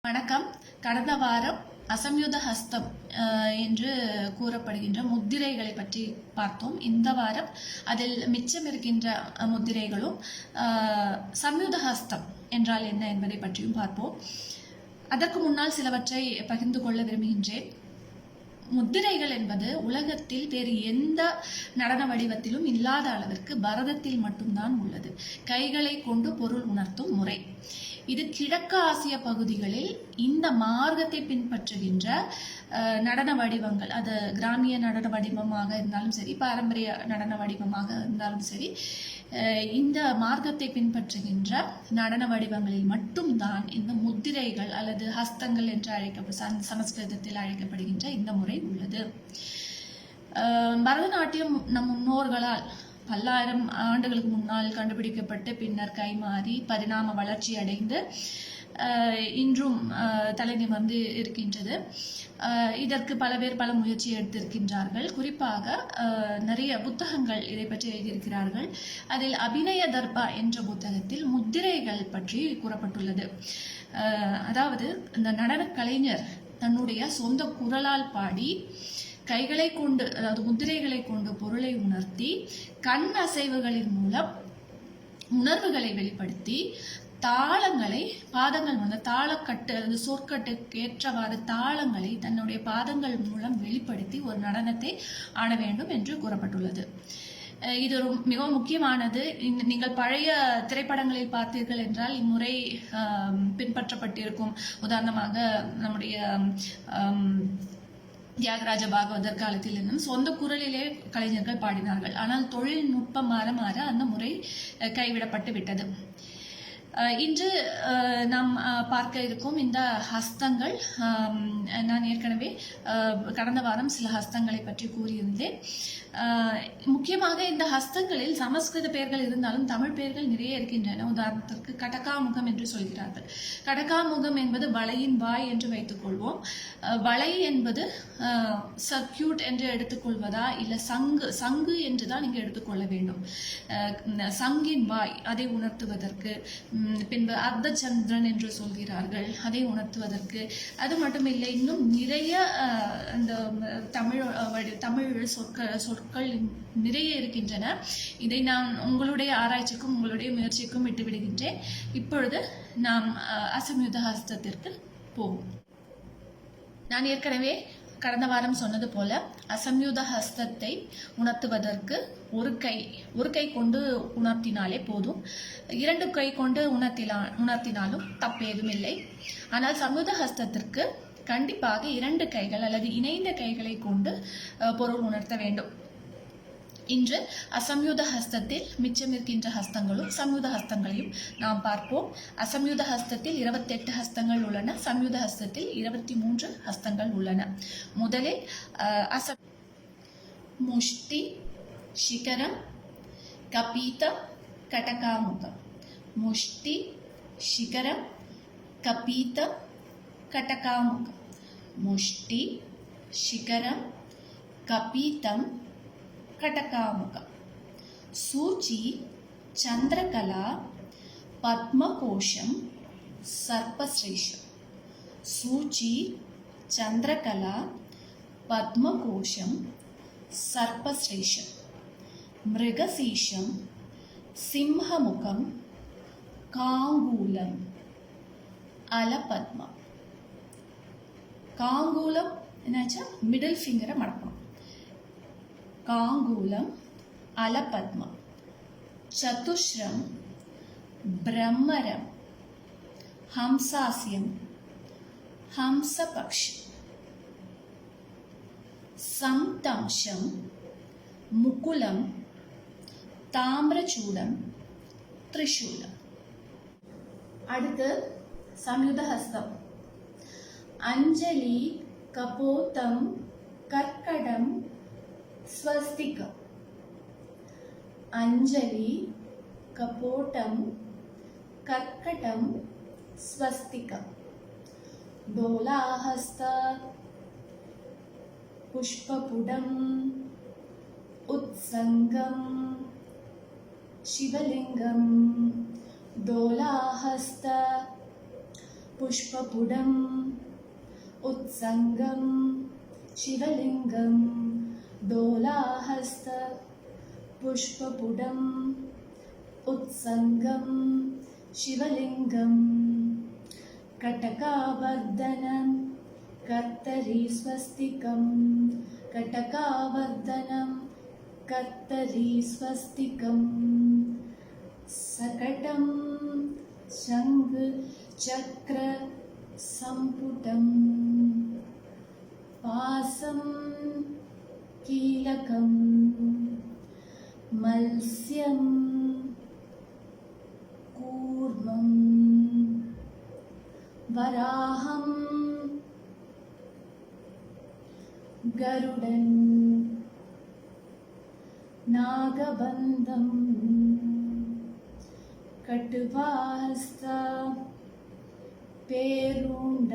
வணக்கம். கடந்த வாரம் அசம்யுத ஹஸ்தம் என்று கூறப்படுகின்ற முத்திரைகளை பற்றி பார்த்தோம். இந்த வாரம் அதில் மிச்சம் இருக்கின்ற முத்திரைகளும் சம்யுத ஹஸ்தம் என்றால் என்ன என்பதை பற்றியும் பார்ப்போம். அதற்கு முன்னால் சிலவற்றை பகிர்ந்து கொள்ள விரும்புகின்றேன். முத்திரைகள் என்பது உலகத்தில் வேறு எந்த நடன வடிவத்திலும் இல்லாத அளவிற்கு பரதத்தில் மட்டும்தான் உள்ளது. கைகளை கொண்டு பொருள் உணர்த்தும் முறை இது. கிழக்கு ஆசிய பகுதிகளில் இந்த மார்க்கத்தை பின்பற்றுகின்ற நடன வடிவங்கள், அது கிராமிய நடன வடிவமாக இருந்தாலும் சரி, பாரம்பரிய நடன வடிவமாக இருந்தாலும் சரி, இந்த மார்க்கத்தை பின்பற்றுகின்ற நடன வடிவங்களில் மட்டும்தான் இந்த முத்திரைகள் அல்லது ஹஸ்தங்கள் என்று சமஸ்கிருதத்தில் அழைக்கப்படுகின்ற இந்த முறை உள்ளது. பரதநாட்டியம் நம் முன்னோர்களால் பல்லாயிரம் ஆண்டுகளுக்கு முன்னால் கண்டுபிடிக்கப்பட்டு பின்னர் கைமாறி பரிணாம வளர்ச்சி அடைந்து இன்றும் தலை நிமிர்ந்து இருக்கின்றது. இதற்கு பல பேர் பல முயற்சி எடுத்திருக்கின்றார்கள். குறிப்பாக நிறைய புத்தகங்கள் இதை பற்றி எழுதியிருக்கிறார்கள். அதில் அபிநய தர்பா என்ற புத்தகத்தில் முத்திரைகள் பற்றி கூறப்பட்டுள்ளது. அதாவது இந்த நடன கலைஞர் தன்னுடைய சொந்த குரலால் பாடி கைகளை கொண்டு, அதாவது முத்திரைகளை கொண்டு பொருளை உணர்த்தி கண் அசைவுகளின் மூலம் உணர்வுகளை வெளிப்படுத்தி தாளங்களை, பாதங்கள் வந்து தாளக்கட்டு அல்லது சொற்கட்டுக்கு ஏற்றவாறு தாளங்களை தன்னுடைய பாதங்கள் மூலம் வெளிப்படுத்தி ஒரு நடனத்தை ஆட வேண்டும் என்று கூறப்பட்டுள்ளது. இது மிகவும் முக்கியமானது. நீங்கள் பழைய திரைப்படங்களில் பார்த்தீர்கள் என்றால் இம்முறை பின்பற்றப்பட்டிருக்கும். உதாரணமாக நம்முடைய தியாகராஜ பாகவதர் காலத்தில் இன்னும் சொந்த குரலிலே கலைஞர்கள் பாடினார்கள். ஆனால் தொழில்நுட்பம் மாற மாற அந்த முறை கைவிடப்பட்டு விட்டது. இன்று நாம் பார்க்க இருக்கும் இந்த ஹஸ்தங்கள், நான் ஏற்கனவே கடந்த வாரம் சில ஹஸ்தங்களை பற்றி கூறியிருந்தேன். முக்கியமாக இந்த ஹஸ்தங்களில் சமஸ்கிருத பெயர்கள் இருந்தாலும் தமிழ் பெயர்கள் நிறைய இருக்கின்றன. உதாரணத்திற்கு கடகாமுகம் என்று சொல்கிறார்கள். கடகாமுகம் என்பது வளையின் வாய் என்று வைத்துக் கொள்வோம். வளை என்பது சர்க்கியூட் என்று எடுத்துக்கொள்வதா இல்லை சங்கு என்று தான் இங்கு எடுத்துக்கொள்ள வேண்டும். சங்கின் வாய் அதை உணர்த்துவதற்கு, பின்பு அர்த்தச்சந்திரன் என்று சொல்கிறார்கள், அதை உணர்த்துவதற்கு. அது மட்டுமில்லை, இன்னும் நிறைய அந்த தமிழ் சொற்கள் நிறைய இருக்கின்றன. இதை நான் உங்களுடைய ஆராய்ச்சிக்கும் உங்களுடைய முயற்சிக்கும் விட்டுவிடுகின்றேன். இப்பொழுது நாம் அசம்யுத ஹஸ்தத்திற்கு போவோம். நான் ஏற்கனவே கடந்த வாரம் சொன்னது போல அசம்யுத ஹஸ்தத்தை உணர்த்துவதற்கு ஒரு கை கொண்டு உணர்த்தினாலே போதும். 2 கை கொண்டு உணர்த்தினாலும் தப்பேதும் இல்லை. ஆனால் சம்யுத ஹஸ்தத்திற்கு கண்டிப்பாக 2 கைகள் அல்லது இணைந்த கைகளை கொண்டு பொருள் உணர்த்த வேண்டும். இன்று அசம்யுத ஹஸ்தத்தில் மிச்சம் இருக்கின்ற ஹஸ்தங்களும் சம்யுத ஹஸ்தங்களையும் நாம் பார்ப்போம். அசம்யுத ஹஸ்தத்தில் 28 ஹஸ்தங்கள் உள்ளன. சம்யுத ஹஸ்தத்தில் 23 ஹஸ்தங்கள் உள்ளன. முதலில் முஷ்டி, சிகரம், கபீதம், கடகாமுகம். முஷ்டி, சிகரம், கபீதம், கடகாமுகம். முஷ்டி, சிகரம், கபீதம், கடகாமுகம். சூச்சி, சந்திரகலா, பத்மகோஷம், சர்ப்பஸ்ரேஷம். சூச்சி, சந்திரகலா, பத்மகோஷம், சர்ப்பஸ்ரேஷம். மிருகசீஷம், சிம்ஹமுகம், காங்கூலம், அலபத்மம். காங்கூலம் என்னாச்சா, மிடில் ஃபிங்கரை மடக்கணும். காங்கூலம், அலபத்மம். சதுஷ்ரம், பிரம்மரம், ஹம்சாஸ்யம், ஹம்சபக்ஷம். சம்தம்சம், முகுலம், தாமிரச்சூடம், திரிசூலம். அடுத்து சம்யுத ஹஸ்தம். அஞ்சலி, கபோதம், கர்க்கடம், ஸ்வஸ்திகம். அஞ்சலி, கபோட்டம், கர்க்கடம், ஸ்வஸ்திகம். டோலாஹஸ்த, புஷ்பபுடம், உத்சங்கம், சிவலிங்கம். டோலாஹஸ்த, पुष्पपुडं उत्सङ्गं शिवलिङ्गं दोलाहस्त पुष्पपुडं उत्सङ्गं शिवलिङ्गं कटकावर्धनं कर्तरी स्वस्तिकं कटकावर्धनं कर्तरी स्वस्तिकं सकटं शङ्ख चक्र सम्पुटं पासं कीलकं मत्स्यं कूर्मं वराहं गरुडं नागबन्धं कटुवाहस्त पेरुण्ड